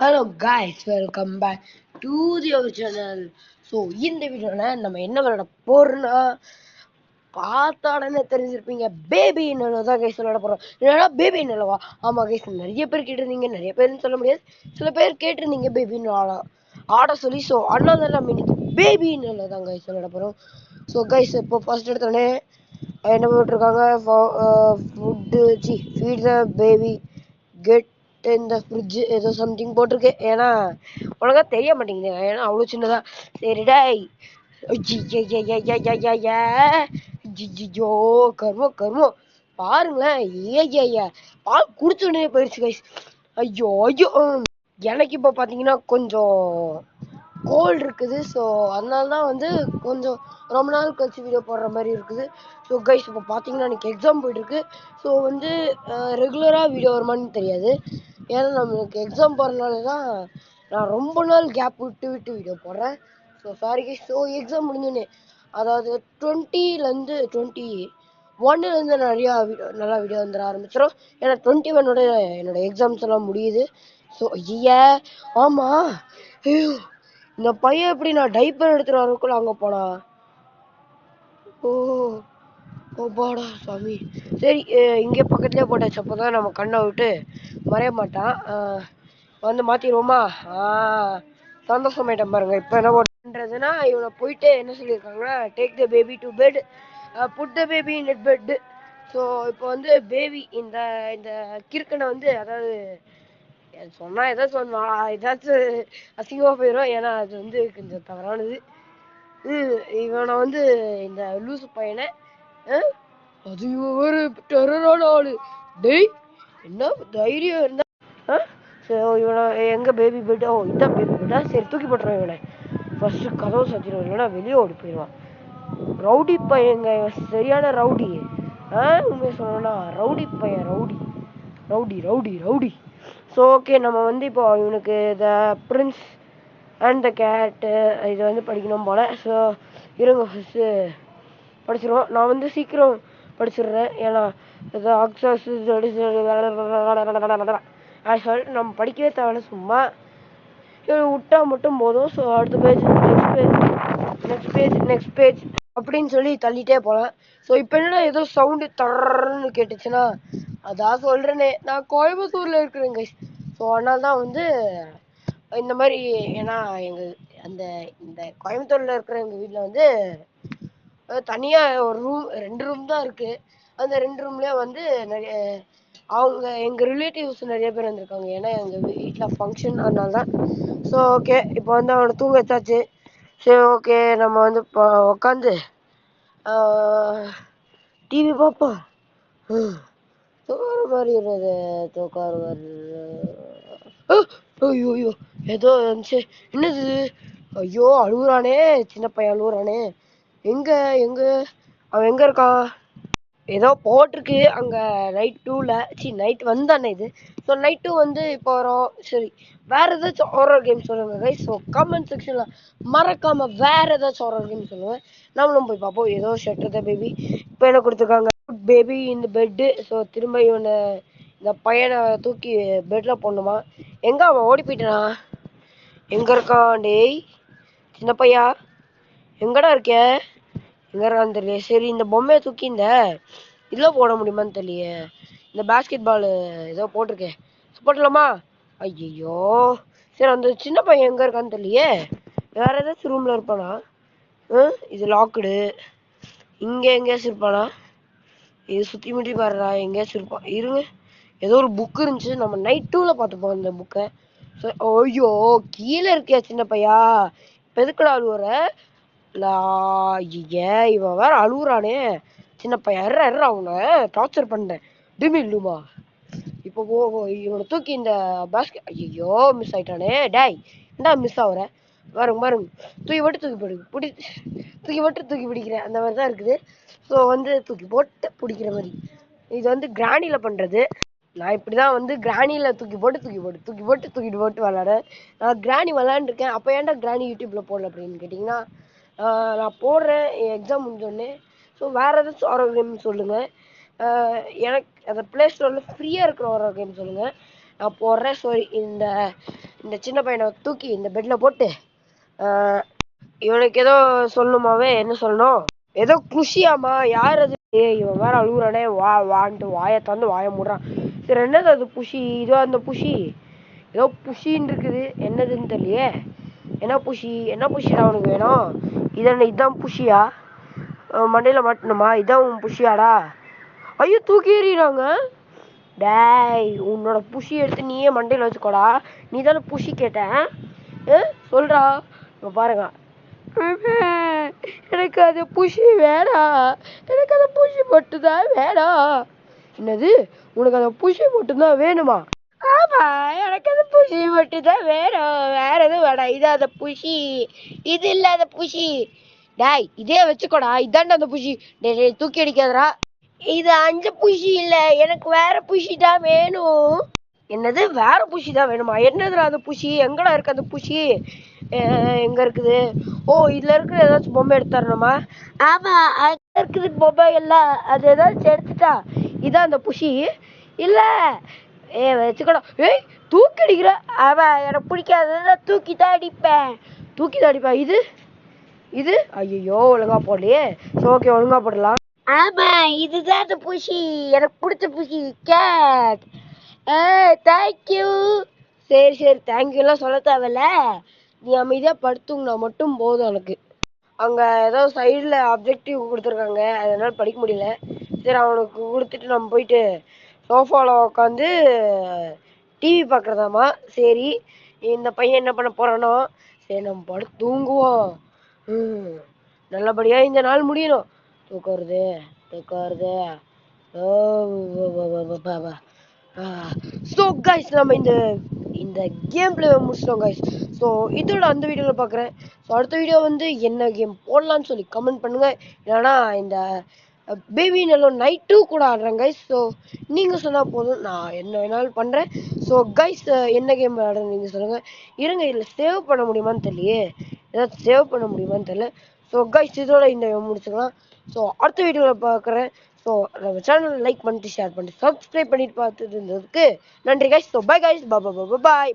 Hello guys, welcome back to your channel. So இந்த வீடியோவில் நம்ம என்ன விளையாட போறோம்னா, பார்த்த உடனே தெரிஞ்சிருப்பீங்க, பேபி இன்னும் தான் கைஸ் விளையாட போகிறோம். என்னடா பேபி இன்னலவா? ஆமாம் கைஸ், நிறைய பேர் கேட்டிருந்தீங்க. நிறைய பேர்னு சொல்ல முடியாது, சில பேர் கேட்டிருந்தீங்க பேபின்னு ஆட சொல்லி. ஸோ அதனால தான் நம்ம இன்னைக்கு பேபி இன்னும் தான் கைஸ் விளையாட போகிறோம். ஸோ கைஸ், இப்போ ஃபர்ஸ்ட் எடுத்தோடனே என்ன போட்டிருக்காங்க, food feed the baby, get இந்த ஃப்ரிட்ஜ் ஏதோ சம்திங் போட்டிருக்கு. ஏன்னா உனக்கா தெரிய மாட்டேங்குது, ஏன்னா அவ்வளோ சின்னதா. சரிடாய், ஜிஜிஜோ கர்மோ கர்மோ பாருங்களேன். ஏ பால் குடிச்சோடனே போயிடுச்சு கைஸ். ஐயோ ஐயோ, எனக்கு இப்போ பார்த்தீங்கன்னா கொஞ்சம் கோல்டு இருக்குது. ஸோ அதனால தான் வந்து கொஞ்சம் ரொம்ப நாள் கழிச்சு வீடியோ போடுற மாதிரி இருக்குது. ஸோ கைஸ், இப்போ பார்த்தீங்கன்னா எனக்கு எக்ஸாம் போயிட்டுருக்கு. ஸோ வந்து ரெகுலராக வீடியோ வருமானு தெரியாது, ஏன்னா நம்மளுக்கு எக்ஸாம் போகிறதுனால தான் நான் ரொம்ப நாள் கேப் விட்டு விட்டு வீடியோ போடுறேன். So sorry guys. So exam முடிஞ்சோன்னே, அதாவது 21லேருந்து நிறையா நல்லா வீடியோ வந்துட ஆரம்பிச்சிடும். ஏன்னா 21ஓட என்னோட எக்ஸாம்ஸ் எல்லாம் முடியுது. ஸோ ஐயா ஆமாம், இந்த பையன் எப்படி நான் டைப்பர் எடுத்துகிட்டு வரக்குள்ள அங்கே போனா? ஓ ஓபாடா சாமி. சரி, இங்கே பக்கத்துலேயே போட்டாச்சு, அப்போ தான் நம்ம கண்ணை விட்டு மறைய மாட்டான். வந்து மாற்றிடுவோமா? சந்தோஷமாயிட்டேன் பாருங்க. இப்போ என்ன பண்ணுறதுன்னா, இவனை போயிட்டு என்ன சொல்லியிருக்காங்கன்னா, take the baby to bed, put the baby in bed. So இப்போ வந்து பேபி இந்த இந்த கிறுக்கனை வந்து, அதாவது சொன்னா எதோ சொன்னா ஏதாச்சும் அசிங்கமாக போயிடும், ஏன்னா அது வந்து கொஞ்சம் தவறானது. இவனை வந்து இந்த லூசு பையனை, அது ஒரு டெரரான ஆளு. டேய், என்ன தைரியம் இருந்தா இவனை எங்க பேபி பெட்? ஓ, இதான் பேபி பெட்டா? சரி, தூக்கி போட்டுருவேன் இவனை. ஃபர்ஸ்ட் கதவு சாத்திடுவோம், இல்லைன்னா வெளியே ஓடி போயிடுவான். ரவுடி பையங்க, சரியான ரவுடி. உண்மையை சொல்லணும்னா ரவுடி பையன், rowdy rowdy rowdy rowdy. So okay, நம்ம வந்து இப்போ இவனுக்கு த பிரின்ஸ் அண்ட் த கேட்டு இது வந்து படிக்கணும் போல். ஸோ இருங்க, ஃபஸ்ட்டு படிச்சிருவோம். நான் வந்து சீக்கிரம் படிச்சிடுறேன், ஏன்னா சொல்லிட்டு நம்ம படிக்கவே தேவையில்ல, சும்மா விட்டா மட்டும் போதும். ஸோ அடுத்த பேஜ், நெக்ஸ்ட் பேஜ் அப்படின்னு சொல்லி தள்ளிட்டே போகலாம். ஸோ இப்போ என்னன்னா ஏதோ சவுண்டு தர்றன்னு கேட்டுச்சுன்னா, அதான் சொல்கிறேனே, நான் கோயம்புத்தூரில் இருக்கிறேன் கைஸ். ஸோ அதனால தான் வந்து இந்த மாதிரி. ஏன்னா எங்கள் அந்த இந்த கோயம்புத்தூரில் இருக்கிற எங்கள் வீட்டில் வந்து தனியாக ஒரு ரூம், 2 ரூம் தான் இருக்குது. அந்த 2 ரூம்லேயே வந்து நிறைய அவங்க எங்கள் ரிலேட்டிவ்ஸ் நிறைய பேர் வந்திருக்காங்க, ஏன்னா எங்கள் வீட்டில் ஃபங்க்ஷன், அதனால தான். ஸோ ஓகே, இப்போ வந்து அவனை தூங்க வச்சாச்சு. சரி ஓகே, நம்ம வந்து இப்போ உக்காந்து டிவி பார்ப்போம். தூக்கார மாதிரி இருந்தது, தூக்கார மாதிரி. ஐயோ ஐயோ, ஏதோ இருந்துச்சு. என்னது? ஐயோ, அழுகுறானே, சின்ன பையன் அழுகுறானே. எங்க எங்க அவன் எங்க இருக்கான்? ஏதோ போட்டிருக்கு அங்கே நைட் 2ல் நைட் 1 தானே இது. ஸோ நைட் 2 வந்து இப்போ வரும். சரி, வேறு ஏதாச்சும் ஹாரர் கேம் சொல்லுங்கள் கைஸ். ஸோ கமெண்ட் செக்ஷனில் மறக்காமல் வேறு ஏதாச்சும் ஹாரர் கேம் சொல்லுங்கள், நம்மளும் போய் பார்ப்போம். ஏதோ ஷட்டர் த பேபி இப்போ என்ன கொடுத்துருக்காங்க, பேபி இந்த பெட்டு. ஸோ திரும்ப இவனை, இந்த பையனை தூக்கி பெட்டில் போடணுமா? எங்கே அவன் ஓடி போயிட்டான்? எங்கே இருக்கான்? டேய் சின்ன பையா, எங்கடா இருக்க? எங்கே இருக்கான்னு தெரியல. சரி, இந்த பொம்மையை தூக்கி இந்த இதில் போட முடியுமான்னு தெரியலையே. இந்த பேஸ்கெட் பால் ஏதோ போட்டிருக்கேன், போட்டலாமா? ஐயோ, சரி, அந்த சின்ன பையன் எங்கே இருக்கான்னு தெரியலையே. வேற ஏதாச்சும் ரூமில் இருப்பானா? இது லாக்குடு. இங்கே எங்கேயாச்சும் இருப்பானா? இது சுற்றி முற்றி பாடுறா, எங்கேயாச்சும் இருப்பான். இருங்க, ஏதோ ஒரு புக்கு இருந்துச்சு, நம்ம நைட் 2ல் பார்த்துப்போம் இந்த புக்கை. ஸோ ஐயோ, கீழே இருக்கியா சின்ன பையா? இப்போ எதுக்குடா அழுவுற? இவன் வேற அழுகுறானே. சின்ன பையன் எர்ற அவனை டார்ச்சர் பண்ணேன். டிமில்லுமா இப்போ இவனை தூக்கி இந்த பாஸ்கெட். ஐயோ, மிஸ் ஆயிட்டானே. டேய், என்ன மிஸ் ஆகுற? பாருங்க, தூக்கி பிடிக்கிறேன், அந்த மாதிரி தான் இருக்குது. ஸோ வந்து தூக்கி போட்டு பிடிக்கிற மாதிரி. இது வந்து கிராணியில் பண்ணுறது. நான் இப்படி தான் வந்து கிராணியில் தூக்கிட்டு போட்டு விளாடுறேன். நான் கிராணி விளாண்டுருக்கேன். அப்போ ஏன்டா கிராணி யூடியூப்பில் போடல அப்படின்னு கேட்டிங்கன்னா, நான் போடுறேன் என் எக்ஸாம் முடிஞ்சோடனே. ஸோ வேறு ஏதாச்சும் ஹாரர் கேம் சொல்லுங்கள். எனக்கு அந்த ப்ளே ஸ்டோரில் ஃப்ரீயாக இருக்கிற ஹாரர் கேம் சொல்லுங்கள், நான் போடுறேன். ஸோ இந்த இந்த சின்ன பையனை தூக்கி இந்த பெட்ல போட்டு இவனுக்கு ஏதோ சொல்லணுமாவே, என்ன சொல்லணும், ஏதோ குஷியாமா, யார் அது, இவன் வேற அழுகுறானே, வா வான்ட்டு வாயை தந்து வாயை மூடுறான். சரி என்னது அது புஷி, இதோ அந்த புஷி, ஏதோ புஷின்னு இருக்குது, என்னதுன்னு தெரியலையே. என்ன புஷி, என்ன புஷிடா அவனுக்கு வேணும், இதான் புஷியா, மண்டையில மாட்டணுமா, இதான் உன் புஷியாடா. ஐயோ தூக்கி எறிகிறாங்க. டேய் உன்னோட புஷி எடுத்து நீயே மண்டையில் வச்சுக்கோடா, நீ தானே புஷி கேட்டேன், சொல்றா. இப்போ பாருங்க, எனக்கு அது புஷி வேணாம், எனக்கு அந்த புஷி மட்டும்தான் வேணாம். என்னது, உனக்கு அந்த புஷி மட்டும்தான் வேணுமா? ஆமா, எனக்கு அந்த புஷி மட்டும்தான் வேணும், வேற எதுவும் வேணாம். இது அந்த புஷி, இது இல்லாத புஷி. டாய் இதே வச்சுக்கோடா, இதாண்டா அந்த புஷி. டே தூக்கி அடிக்காதரா, இது அந்த புஷி இல்ல, எனக்கு வேற புஷி தான் வேணும். என்னது வேற புஷி தான் வேணுமா? என்னதுடா அந்த புஷி, எங்கடா இருக்கு அந்த புஷி, எங்க இருக்குது? ஓ இதுல இருக்கிற ஏதாச்சும் பொம்மை எடுத்துறணுமா? ஆமா அங்க இருக்குது பொம்மை எல்லாம், அது ஏதாச்சும் எடுத்துட்டா இதான் அந்த புஷி இல்ல. வச்சுக்கணும். தூக்கி அடிக்கிற, அவன் எனக்கு பிடிக்காத தூக்கி தான் அடிப்பேன், தூக்கி தான் அடிப்பேன். இது ஐயோ ஒழுங்கா போடலையே. ஓகே ஒழுங்கா போடலாம். ஆமா இதுதான் அந்த புஷி, எனக்கு பிடிச்ச புஷி கேட். தேங்க்யூ. சரி தேங்க்யூ எல்லாம் சொல்ல தேவையில்ல, நீ அமைதியா படுத்துங்கன்னா மட்டும் போதும் எனக்கு. அங்க ஏதோ சைடுல அப்ஜெக்டிவ் கொடுத்துருக்காங்க, அதனால படிக்க முடியல. சரி அவனுக்கு கொடுத்துட்டு நம்ம போயிட்டு சோஃபால உட்காந்து டிவி பார்க்குறதாமா. சரி இந்த பையன் என்ன பண்ண போறானோ, சரி நம்ம படுத்து தூங்குவோம். நல்லபடியா இந்த நாள் முடியணும். தூக்கம் வருது. ஸோ கைஸ் நம்ம இந்த கேம் பிளே முடிச்சிட்டோம் கைஸ். ஸோ இதோட அந்த வீடியோவில் பார்க்குறேன். ஸோ அடுத்த வீடியோ வந்து என்ன கேம் போடலான்னு சொல்லி கமெண்ட் பண்ணுங்க. இல்லைனா இந்த பேபி நல்ல நைட் 2 கூட ஆடுறேன் கைஸ். ஸோ நீங்கள் சொன்னால் போதும், நான் என்ன வேணாலும் பண்ணுறேன். ஸோ கைஸ் என்ன கேம் விளையாடுறேன்னு நீங்கள் சொல்லுங்கள். இருங்க இதில் சேவ் பண்ண முடியுமான்னு தெரியலையே, ஏதாச்சும் சேவ் பண்ண முடியுமான்னு தெரியல. ஸோ கைஸ் இதோட இந்த முடிச்சுக்கலாம். ஸோ அடுத்த வீடியோவில் பார்க்குறேன். ஸோ நம்ம சேனல் லைக் பண்ணிட்டு ஷேர் பண்ணிட்டு சப்ஸ்கிரைப் பண்ணிட்டு பார்த்துட்டு இருந்ததுக்கு நன்றி கைஸ். ஸோ பை கைஸ், பாய்.